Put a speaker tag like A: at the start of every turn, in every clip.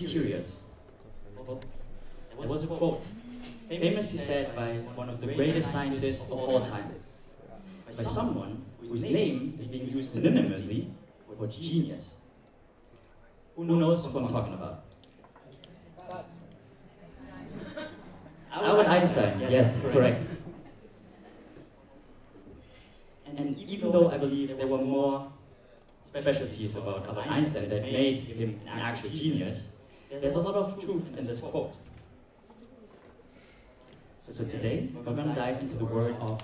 A: be curious? Well, there was a quote, famously said by one of the greatest scientists of all time, by someone whose name is being used synonymously for genius. Who knows who I'm talking about? Albert Einstein, yes, correct. And even though I believe there were more specialties about Albert Einstein that made him an actual genius, there's a lot of truth in this quote. So today, we're going to dive into the world of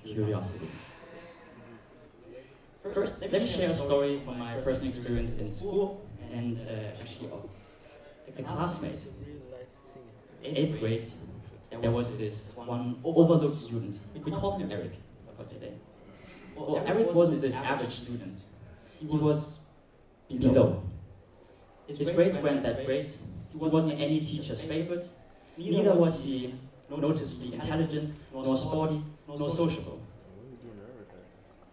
A: curiosity. First, let me share a story from my personal experience in school and actually of a classmate. 8th grade, there was this one overlooked student. We called him Eric for today. Well, Eric wasn't this average student. He was below. His grades weren't that great. He wasn't any teacher's favorite. Neither was he noticeably intelligent, nor sporty, nor sociable.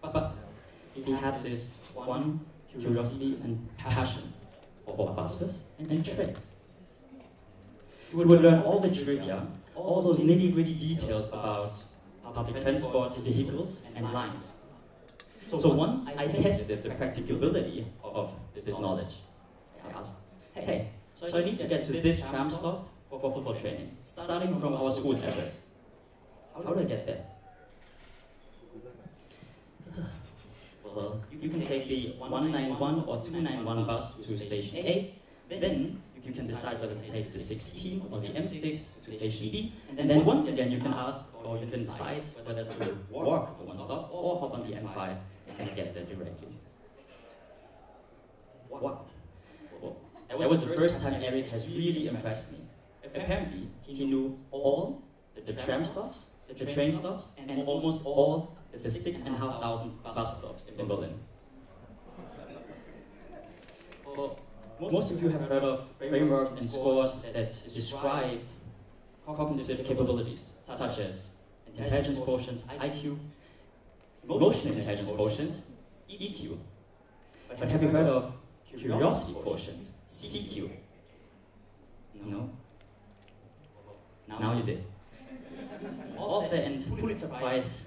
A: But he had this one curiosity and passion for buses and trains. He would learn all the trivia, all those nitty-gritty details about public transport, vehicles, and lines. So once I tested the practicability of this knowledge, I asked, hey, so I need to get to this tram stop for football training, starting from our school's address. How do I get there? Well, you can take the 191 or 291 bus to station A, then you can decide whether to take the 16 or the M6 to station B, and then once again you can ask, or you can decide whether to walk for one stop or hop on the M5 and get there directly. Wow. Well, that was the first time Eric has really impressed me. Apparently, he knew all the tram stops, the train stops, and almost all the 6,500 bus stops in Berlin. Well, most of you have heard of frameworks and scores that describe cognitive capabilities, such as intelligence quotient, IQ, emotional intelligence quotient, EQ. But have you heard of curiosity quotient, CQ? No? Now you did. Author and Pulitzer Prize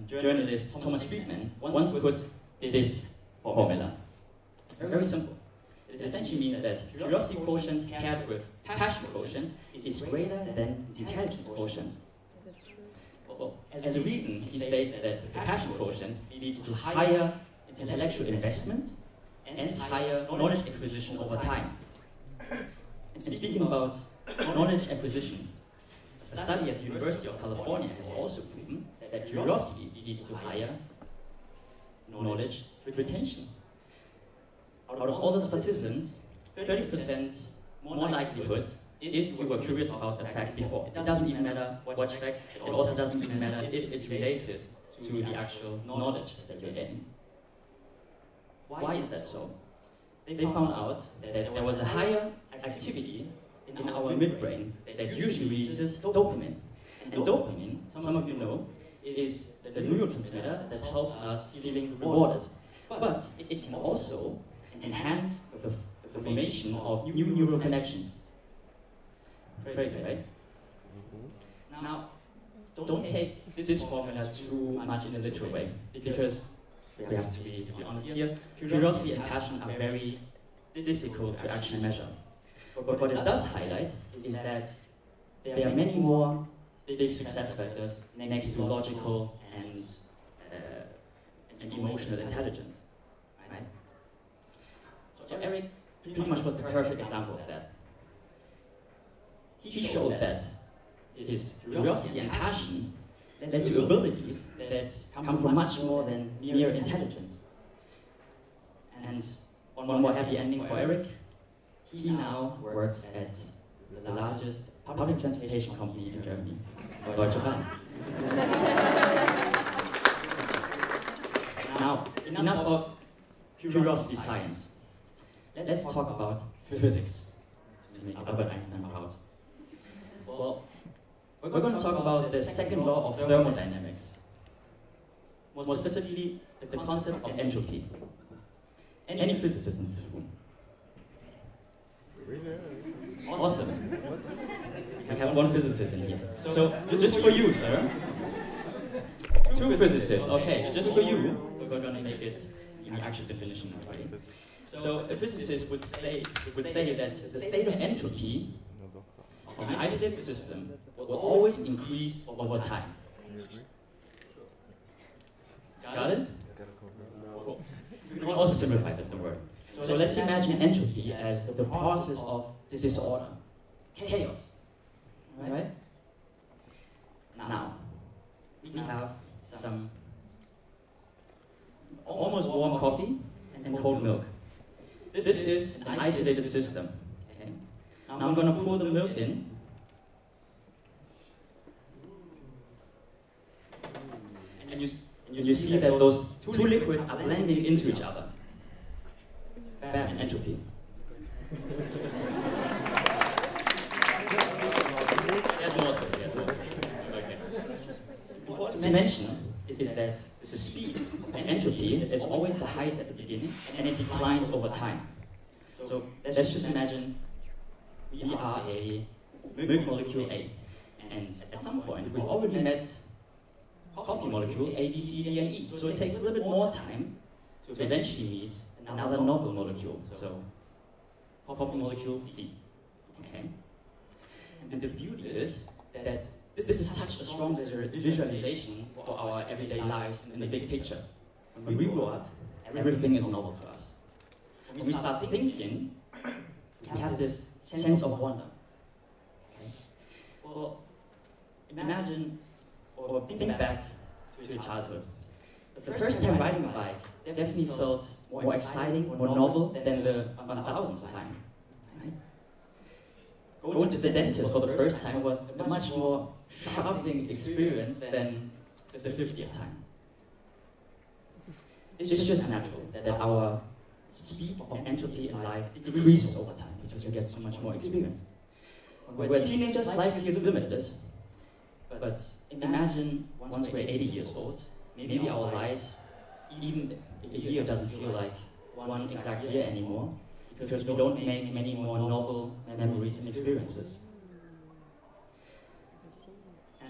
A: journalist Thomas Friedman once put this formula. It's very simple. It essentially means that curiosity quotient paired with passion quotient is greater than intelligence quotient. Well, as a reason, he states that the passion quotient leads to higher intellectual investment and higher knowledge acquisition over time. And speaking about knowledge acquisition, a study at the University of California has also proven that curiosity leads to higher knowledge retention. Out of all those participants, 30% more likelihood if you were curious about the fact before. It doesn't even matter what fact, it also doesn't even matter if it's related to the actual knowledge that you're getting. Why is that so? They found out that there was a higher activity in our midbrain that usually releases dopamine. And dopamine, some of you know, is the neurotransmitter that helps us feeling rewarded. But it can also enhance the formation of new neural connections. Crazy, right? Now, don't take this formula too much in a literal way, because we have to be honest here, curiosity and passion are very difficult to actually measure. But what it does highlight is that there are many more big success factors next to logical and emotional intelligence, right? So Eric pretty much was the perfect example of that. He showed that his curiosity and passion led to abilities that come from much more than mere intelligence. And one more happy ending for Eric. He now works at the largest public transportation company in Germany, Deutsche Bahn. Now, enough of curiosity science. Let's talk about physics to make Albert Einstein proud. Well, we're going to talk about the second law of thermodynamics. More specifically, the concept of entropy. Any physicist in this room? Awesome. We have one physicist in here. So, just for you, sir. Two physicists. Okay, just for you, we're going to make it in the actual definition already. So, a physicist would say that the state of entropy of an isolated system will always increase over time. Got it? Cool. We can also simplify this, don't worry. So let's imagine entropy as the process of disorder, chaos. Right? Now, we have some almost warm coffee and cold milk. This is an isolated system. Okay? Now I'm going to pour the milk in. And you see that those two liquids are blending into each other. Bam, entropy. There's more to it, Okay. Important to mention is that the speed of entropy is always the highest at the beginning, and it declines over time. So let's just imagine we are a milk molecule A, and at some point we've already met coffee molecule A, B, C, D, and E. So it takes a little bit more time to eventually meet another novel molecule. So coffee molecule C. Okay? And the beauty is that this is such a strong visualization for our everyday lives in the big picture. When we grow up, everything is novel to us. When we start thinking, we have this sense of wonder. Okay? Well, imagine or think back to your childhood. The first time riding a bike definitely felt more exciting, more novel than the 1000th time. Right? Going to the dentist for the first time was a much more sharpening experience than the 50th time. It's just natural that our speed of entropy in life decreases over time because we get so much more experience. When we're teenagers, life feels limitless. But imagine once we're 80 years old, maybe our lives, even a year doesn't feel like one exact year anymore, because we don't make many more novel memories and experiences.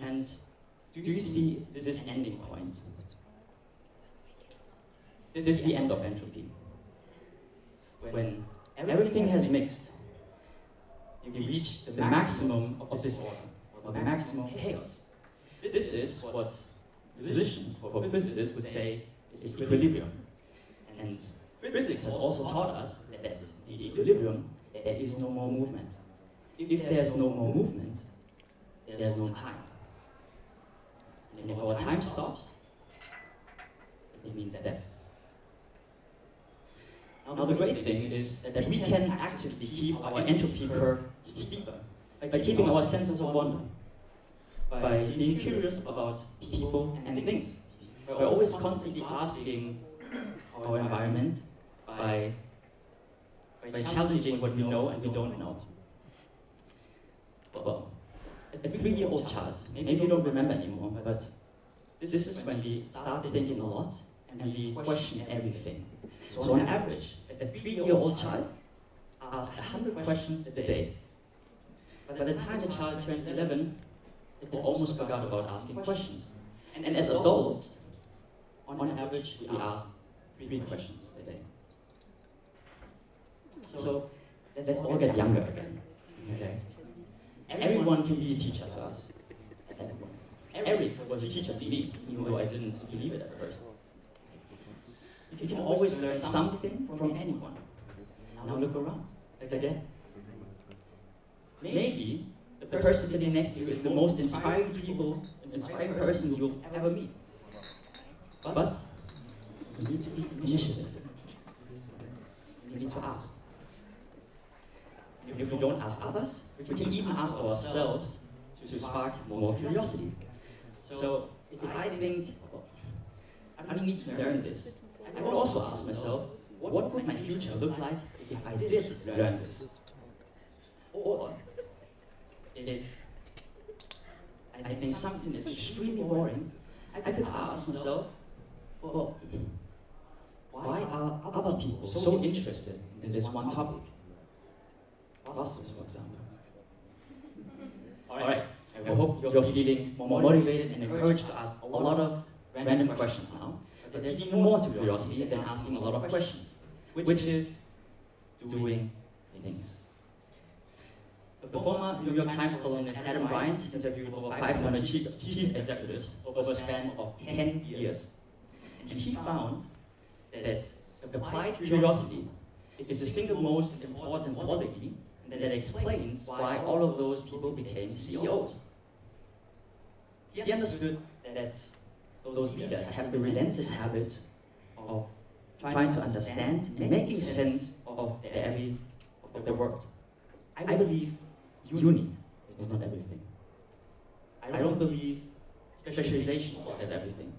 A: And do you see this ending point? This is the end of entropy. When everything has mixed, you reach the maximum of disorder, or the maximum of chaos. This is what physicians or physicists would say is equilibrium. And physics has also taught us that in equilibrium, there is no more movement. If there's no more movement, there's no time. And if our time stops, it means death. Now the great thing is that we can actively keep our entropy curve steeper by keeping our senses of wonder, by being curious about people and things. We're always constantly asking our environment, by challenging what we know and we don't know. Well, a 3-year-old child, maybe you don't remember anymore, but this is when we start thinking a lot and we question everything. So on average, a 3-year-old child asks 100 questions a day. By the time the child turns 11, they almost forgot about asking questions. And as adults, on average, we ask 3 questions a day. So let's all get younger again. Okay? Everyone can be a teacher to us. Everyone. Eric was a teacher to me, even though I didn't believe it at first. You can always learn something from anyone. Now look around. Again. Maybe the person sitting next to you is the most inspiring person you'll ever meet. But you need to be initiative. You need to ask. If we don't ask others, we can even ask ourselves to spark more curiosity. So if I think, I need to learn this, I would also ask myself, what would my future look like if I did learn this? Or if I think something is extremely boring, I could ask myself, well, why are other people so interested in this one topic? Buses, for example. Alright, I hope you're feeling more motivated and encouraged to ask a lot of random questions now. But there's even more to curiosity than asking a lot of questions, which is doing things. The former New York Times columnist Adam Bryant interviewed over 500 chief executives over a span of 10 years. And he found that applied curiosity is the single most important quality that explains why all of those people became CEOs. He understood that those leaders have the relentless habit of trying to understand and making sense of their world. I believe uni is not everything. I don't believe specialization is everything.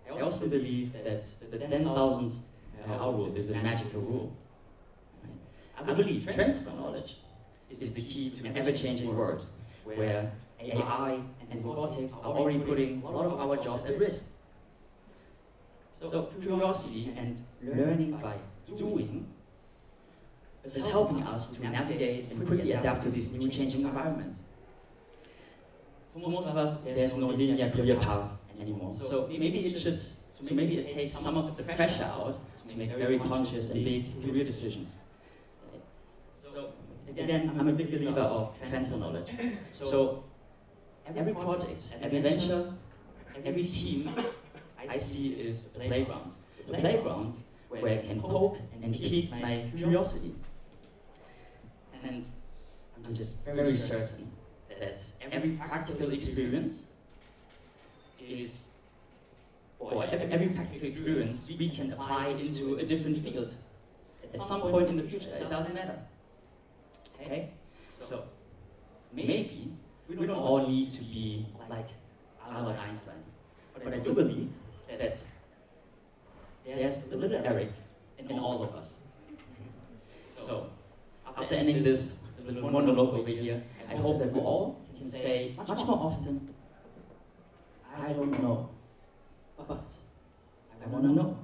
A: I also believe that the 10,000 hour rule is a magical rule. I believe transfer knowledge is the key to an ever-changing world where AI and robotics are already putting a lot of our jobs at risk. So curiosity and learning by doing is helping us to navigate and quickly adapt to these new changing environments. For most of us, there's no linear career path anymore. So maybe it takes some of the pressure out to make very conscious and big career decisions. So again, I'm a big believer of transfer knowledge. So every project, every venture, every team I see is a playground. A playground where I can poke and pique my curiosity. And I'm just very certain that every practical experience every practical experience we can apply into a different field. At some point in the future, it doesn't matter. Okay? So maybe we don't all need to be like Albert Einstein. But I do believe that there's a little Eric in all of us. So after ending this little monologue over here, I hope that we all can say much more often, I don't know, but I want to know.